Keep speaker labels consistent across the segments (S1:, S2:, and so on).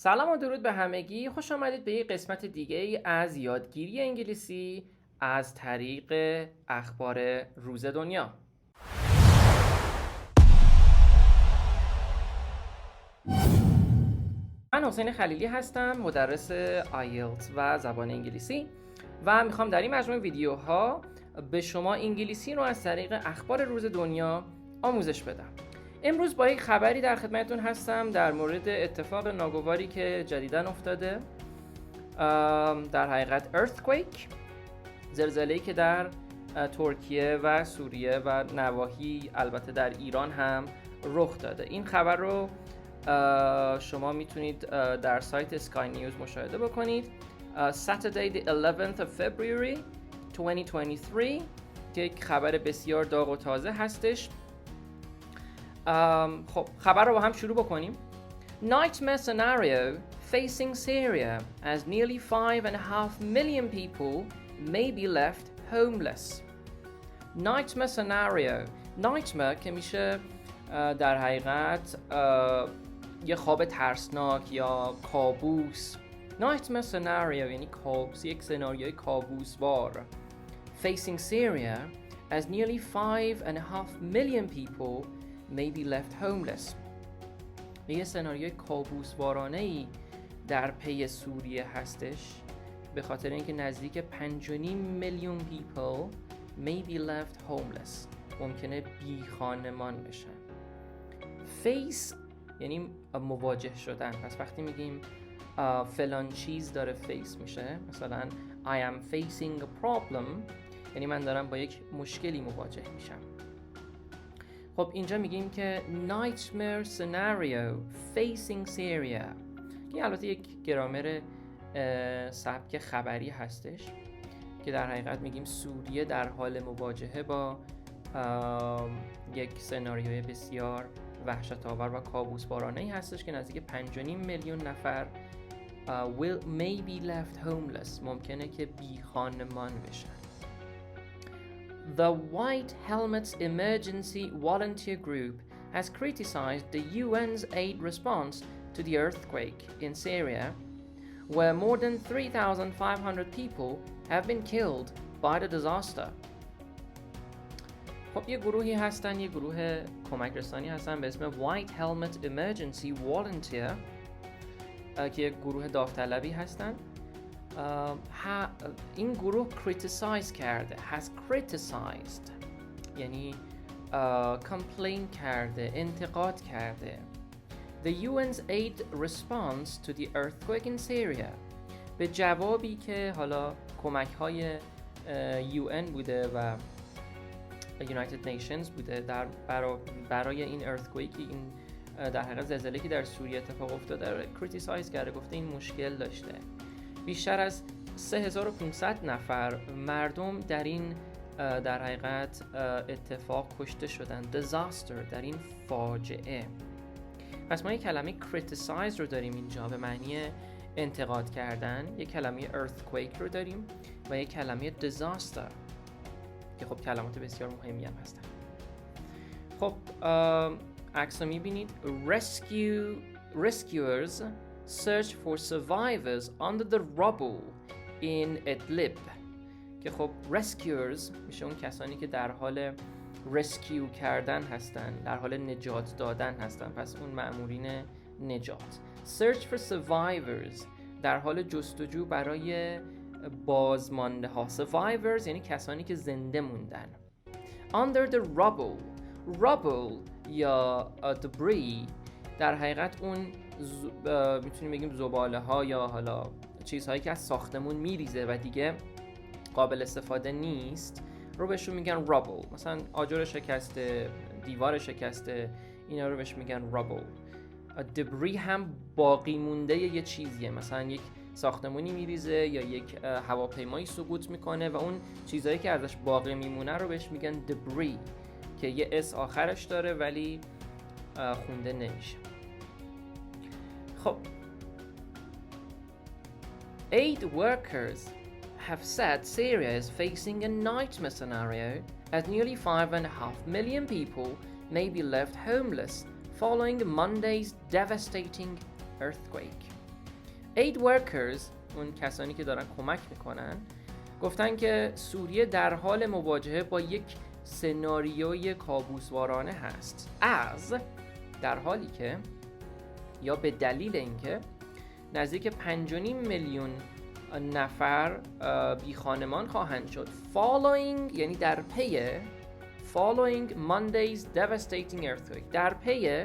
S1: سلام و درود به همگی. خوش آمدید به یک قسمت دیگه ای از یادگیری انگلیسی از طریق اخبار روز دنیا. من حسین خلیلی هستم، مدرس آیلتس و زبان انگلیسی و میخوام در این مجموعه ویدیوها به شما انگلیسی رو از طریق اخبار روز دنیا آموزش بدم. امروز با یک خبری در خدمتتون هستم در مورد اتفاق ناگواری که جدیداً افتاده، در حقیقت earthquake، زلزله‌ای که در ترکیه و سوریه و نواحی البته در ایران هم رخ داده. این خبر رو شما میتونید در سایت اسکای نیوز مشاهده بکنید. Saturday the 11th of February 2023 که یک خبر بسیار داغ و تازه هستش. خب خبر رو با هم شروع بکنیم. Nightmare scenario facing Syria as nearly 5.5 million people may be left homeless. Nightmare scenario. Nightmare که میشه در حقیقت یه خواب ترسناک یا کابوس. Nightmare scenario یعنی کابوس، یک سناریوی کابوسوار. Facing Syria as nearly 5.5 million people may be left homeless. یه سناریوی کابوسوارانه‌ای در پی سوریه هستش، به خاطر اینکه نزدیک 5.5 میلیون people may be left homeless، ممکنه بی خانمان بشن. face یعنی مواجه شدن، پس وقتی میگیم فلان چیز داره face میشه، مثلا I am facing a problem یعنی من دارم با یک مشکلی مواجه میشم. خب اینجا میگیم که nightmare scenario facing Syria که البته یک گرامر سبک خبری هستش که در حقیقت میگیم سوریه در حال مواجهه با یک سناریوی بسیار وحشت‌آور و کابوس‌بارانه‌ای هستش که نزدیک 5.5 میلیون نفر may be left homeless، ممکنه که بی خانمان بشن. The White Helmets Emergency Volunteer Group has criticized the UN's aid response to the earthquake in Syria, where more than 3,500 people have been killed by the disaster. خب یه گروهی هستن، یه گروه کمک رسانی هستن به اسم White Helmet Emergency Volunteer که یک گروه داوطلبی هستن. این گروه criticize کرده، has criticized یعنی complain کرده، انتقاد کرده the UN's aid response to the earthquake in Syria، به جوابی که حالا کمک های UN بوده و United Nations بوده برای این earthquake، این در حقیقت زلزله که در سوریه اتفاق افتاده، criticize کرده، گفته این مشکل داشته. بیشتر از 3500 نفر مردم در این در حقیقت اتفاق کشته شدن. disaster در این فاجعه. پس ما یک کلمه criticize رو داریم اینجا به معنی انتقاد کردن، یک کلمه earthquake رو داریم و یک کلمه disaster که خب کلمات بسیار مهمی هم هستن. خب عکس رو میبینید. Rescuers search for survivors under the rubble in Idlib که خب rescuers میشه اون کسانی که در حال rescue کردن هستن، در حال نجات دادن هستن، پس اون مأمورین نجات. search for survivors در حال جستجو برای بازمانده ها. survivors یعنی کسانی که زنده موندن. under the rubble یا debris در حقیقت اون میتونیم بگیم زباله ها یا حالا چیزهایی که از ساختمون میریزه و دیگه قابل استفاده نیست رو بهشون میگن rubble. مثلا آجر شکسته، دیوار شکسته، اینا رو بهش میگن rubble. debris هم باقی مونده یه چیزیه، مثلا یک ساختمونی میریزه یا یک هواپیمایی سقوط میکنه و اون چیزهایی که ازش باقی میمونه رو بهش میگن debris که یه اس آخرش داره ولی خونده نمیشه. خب aid workers have said Syria is facing a nightmare scenario as nearly 5.5 million people may be left homeless following Monday's devastating earthquake. aid workers، اون کسانی که دارن کمک میکنن، گفتن که سوریه در حال مواجهه با یک سناریوی کابوسوارانه هست، از در حالی که یا به دلیل اینکه نزدیک 5.5 میلیون نفر بی خانمان خواهند شد following، یعنی در پی following Monday's devastating earthquake، در پی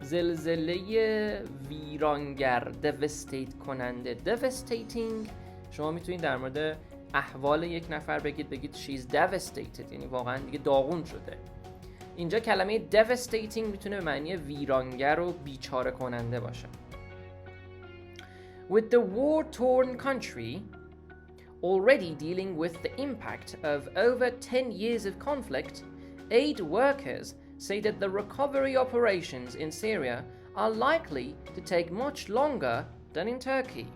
S1: زلزله ویرانگر، devastate کننده. devastating شما میتونید در مورد احوال یک نفر بگید she's devastated، یعنی واقعا دیگه داغون شده. اینجا کلمه devastating میتونه به معنی ویرانگر و بیچاره کننده باشه. With the war-torn country already dealing with the impact of over 10 years of conflict, aid workers say that the recovery operations in Syria are likely to take much longer than in Turkey.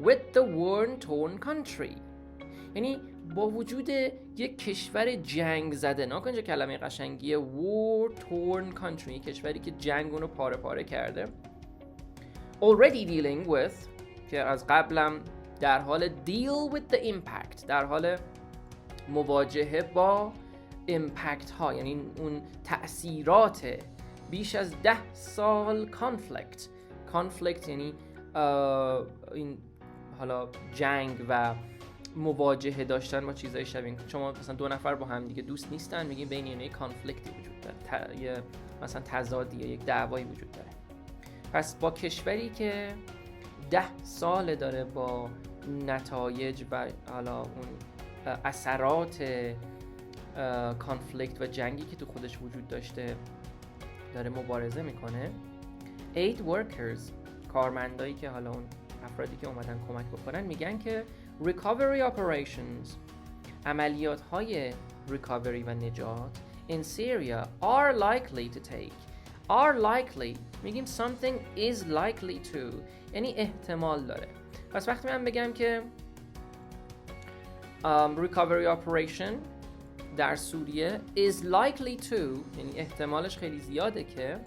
S1: With the war-torn country، یعنی با وجود یک کشور جنگ زده، ناکن اینجا کلمه قشنگیه war-torn country، کشوری که جنگ اونو پاره پاره کرده. already dealing with، که از قبلم در حال deal with the impact، در حال مواجهه با impact ها، یعنی اون تأثیرات بیش از 10 سال conflict یعنی این حالا جنگ و مواجهه داشتن با چیزای شبیه. شما مثلا دو نفر با هم دیگه دوست نیستن، میگیم بین اینا یک کانفلیکتی وجود داره، یه مثلا تضادی یا یک دعوایی وجود داره. پس با کشوری که 10 سال داره با نتایج و حالا اون اثرات کانفلیکت و جنگی که تو خودش وجود داشته داره مبارزه میکنه، aid workers، کارمندایی که حالا اون افرادی که اومدن کمک بکنن، میگن که recovery operations، عملیات های recovery و نجات in Syria are likely میگیم something is likely to، یعنی احتمال داره. پس وقتی من بگم که recovery operation در سوریه is likely to، یعنی احتمالش خیلی زیاده که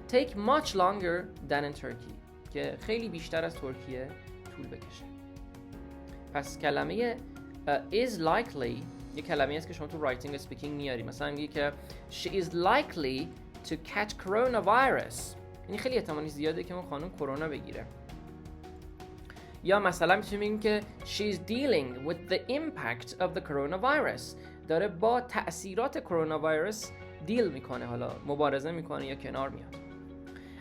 S1: take much longer than in Turkey، که خیلی بیشتر از ترکیه طول بکشه. پس کلمه is likely یه کلمه است که شما تو writing و speaking میاری. مثلا میگی که she is likely to catch coronavirus، یعنی خیلی احتمالی زیاده که اون خانم کرونا بگیره. یا مثلا میتونیم بگیم که she is dealing with the impact of the coronavirus، داره با تأثیرات کرونا ویروس دیل میکنه، حالا مبارزه میکنه یا کنار میاد.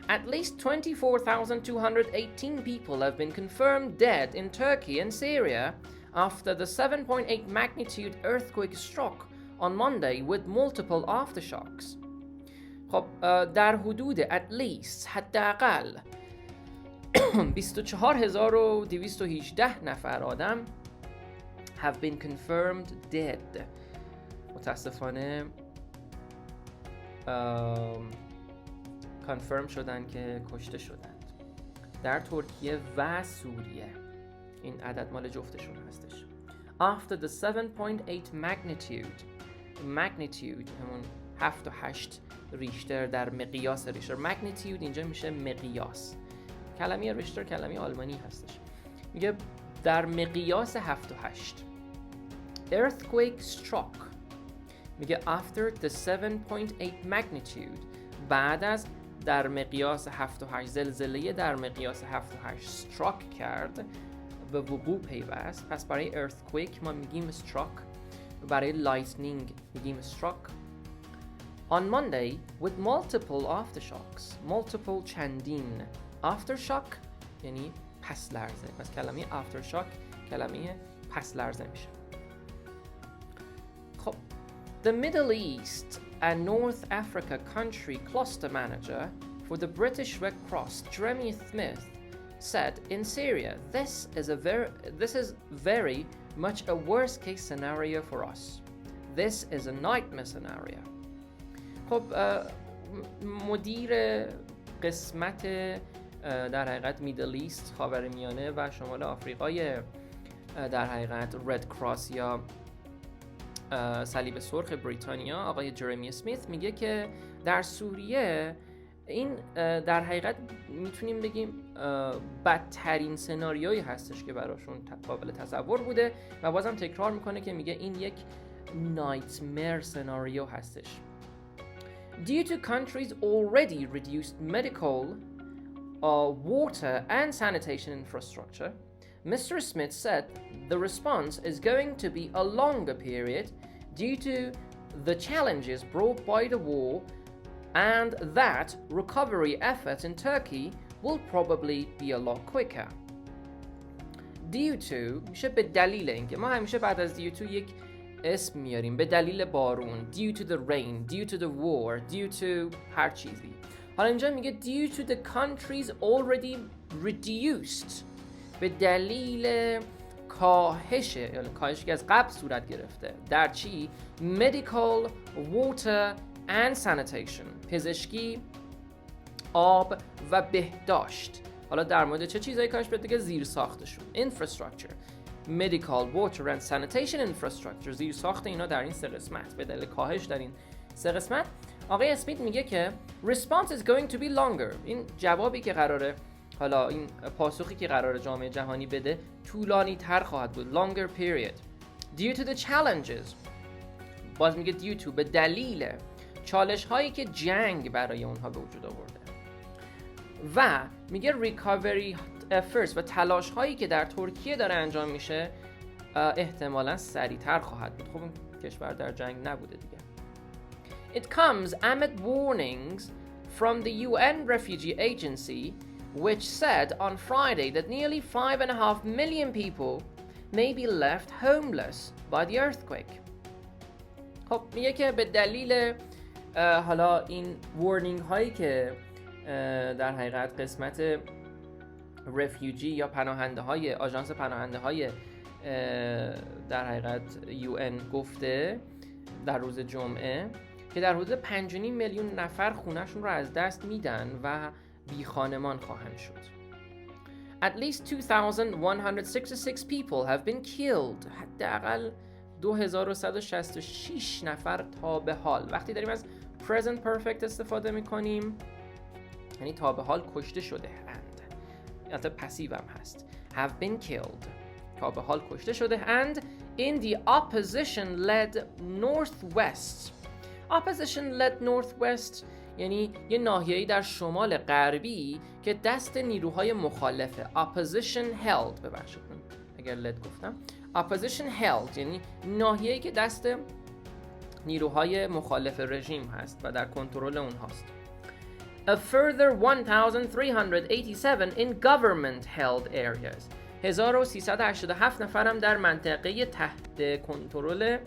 S1: At least 24,218 people have been confirmed dead in Turkey and Syria after the 7.8 magnitude earthquake struck on Monday with multiple aftershocks. خب در حدود at least حداقل 24,218 نفر آدم have been confirmed dead، متاسفانه کانفرم شدن که کشته شدند در ترکیه و سوریه. این عدد مال جفتشون هستش. After the 7.8 magnitude همون 7 و 8 ریشتر در مقیاس ریشتر. magnitude اینجا میشه مقیاس. کلمه ریشتر کلمه آلمانی هستش. میگه در مقیاس 7 و 8 earthquake struck، میگه after the 7.8 magnitude، بعد از در مقیاس 7 و 8 زلزله در مقیاس 7 و 8 struck کرد، به وقوع پیوست. پس برای earthquake ما میگیم struck، برای lightning میگیم struck. On Monday with multiple aftershocks، multiple چندین، aftershock یعنی پس لرزه، پس کلمه aftershock کلمه پس لرزه میشه. خب The Middle East and North Africa country cluster manager for the British Red Cross, Jeremy Smith, said in Syria, this is very much a worst case scenario for us. This is a nightmare scenario. خب مدیر قسمت در حقیقت میدل ایست، خاورمیانه و شمال آفریقای در حقیقت رد کراس یا صلیب سرخ بریتانیا، آقای جرمی اسمیت، میگه که در سوریه این در حقیقت میتونیم بگیم بدترین سناریویی هستش که براشون قابل تصور بوده و بازم تکرار میکنه که میگه این یک نایتمر سناریو هستش. Due to countries already reduced medical, water and sanitation infrastructure, Mr. Smith said the response is going to be a longer period due to the challenges brought by the war, and that recovery efforts in Turkey will probably be a lot quicker. Due to میشه به دلیل اینکه ما همیشه بعد از due to یک اسم میاریم، به دلیل بارون، due to the rain, due to the war, due to هر چیزی. حالا اینجا میگه due to the countries already reduced، به دلیل کاهشی که از قبل صورت گرفته در چی؟ medical, water and sanitation، پزشکی، آب و بهداشت. حالا در مورد چه چیزایی کاهش بده که زیر ساختشون، infrastructure، medical, water and sanitation infrastructure، زیر ساخت اینا در این سه قسمت، به دلیل کاهش در این سه قسمت. آقای اسمیت میگه که response is going to be longer، این جوابی که قراره، حالا این پاسخی که قراره جامعه جهانی بده طولانی تر خواهد بود، longer period due to the challenges، باز میگه due to، به دلیل چالش هایی که جنگ برای اونها به وجود آورده، و میگه recovery efforts و تلاش هایی که در ترکیه داره انجام میشه احتمالاً سریعتر خواهد بود. خب این کشور در جنگ نبوده دیگه. It comes amid warnings from the UN Refugee Agency, which said on Friday that nearly 5.5 million people may be left homeless by the earthquake. خب میگه که به دلیل حالا این وارنینگ هایی که در حقیقت قسمت رفیوجی یا پناهنده های آژانس پناهنده های در حقیقت UN گفته در روز جمعه که در حدود 5.5 میلیون نفر خونهشون رو از دست میدن و بی خانمان خواهند شد. At least 2,166 people have been killed. حداقل 2166 نفر تا به حال. وقتی داریم از present perfect استفاده میکنیم یعنی تا به حال کشته شده اند. البته پسیو هم هست. Have been killed. تا به حال کشته شده and in the opposition led northwest. Opposition led northwest یعنی یه ناحیه‌ای در شمال غربی که دست نیروهای مخالفه. Opposition held، ببخشید اگر led گفتم. Opposition held یعنی ناحیه‌ای که دست نیروهای مخالف رژیم هست و در کنترل اونهاست. A further 1,387 in government held areas. 1387 نفرم در منطقه تحت کنترل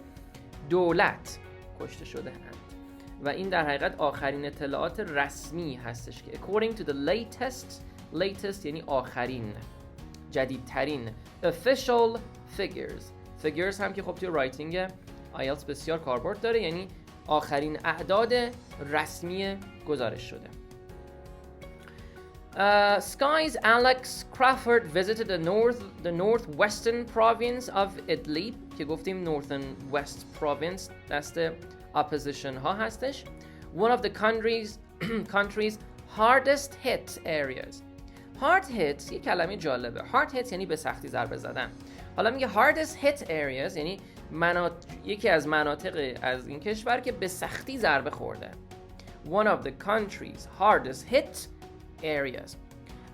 S1: دولت کشته شده اند. و این در حقیقت آخرین اطلاعات رسمی هستش که according to the latest یعنی آخرین، جدیدترین official figures هم که خب توی رایتینگ آیلتس بسیار کاربرد داره، یعنی آخرین اعداد رسمی گزارش شده. Sky's Alex Crawford visited the northwestern province of Idlib که گفتیم northern west province دست opposition ها هستش. One of the country's hardest hit areas. Hard hit یه کلمه جالبه. Hard hit یعنی به سختی ضربه زدن. حالا میگه hardest hit areas یعنی یکی از مناطق از این کشور که به سختی ضربه خورده. One of the country's hardest hit areas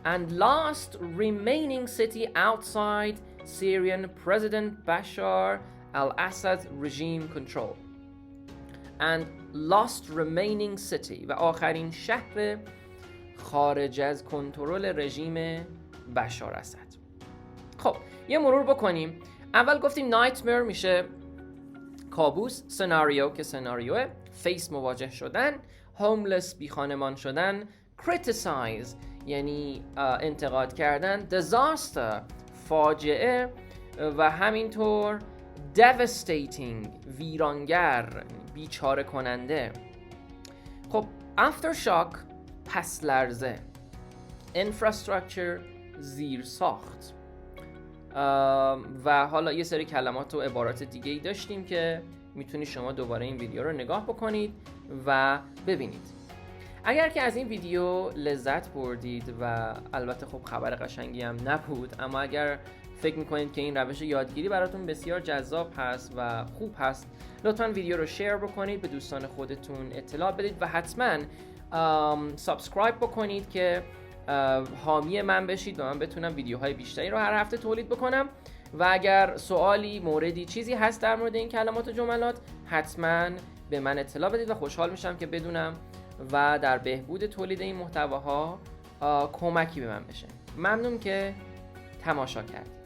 S1: and last remaining city outside Syrian President Bashar al-Assad's regime control. And last remaining city و آخرین شهر خارج از کنترل رژیم بشار اسد. خب یه مرور بکنیم. اول گفتیم nightmare میشه کابوس، سناریو که سناریوه، فیس مواجه شدن، homeless بی خانمان شدن، criticize یعنی انتقاد کردن، disaster فاجعه و همینطور devastating ویرانگر، بیچاره کننده. خب aftershock پس لرزه، infrastructure زیر ساخت و حالا یه سری کلمات و عبارات دیگه ای داشتیم که میتونید شما دوباره این ویدیو رو نگاه بکنید و ببینید. اگر که از این ویدیو لذت بردید و البته خب خبر قشنگی هم نبود، اما اگر فکر میکنید که این روش یادگیری براتون بسیار جذاب هست و خوب هست، لطفاً ویدیو رو شیر بکنید، به دوستان خودتون اطلاع بدید و حتماً سابسکرایب بکنید که حامی من بشید و من بتونم ویدیوهای بیشتری رو هر هفته تولید بکنم. و اگر سوالی، موردی، چیزی هست در مورد این کلمات و جملات، حتماً به من اطلاع بدید و خوشحال میشم که بدونم و در بهبود تولید این محتواها کمکی به من بشه. ممنون که تماشا کردید.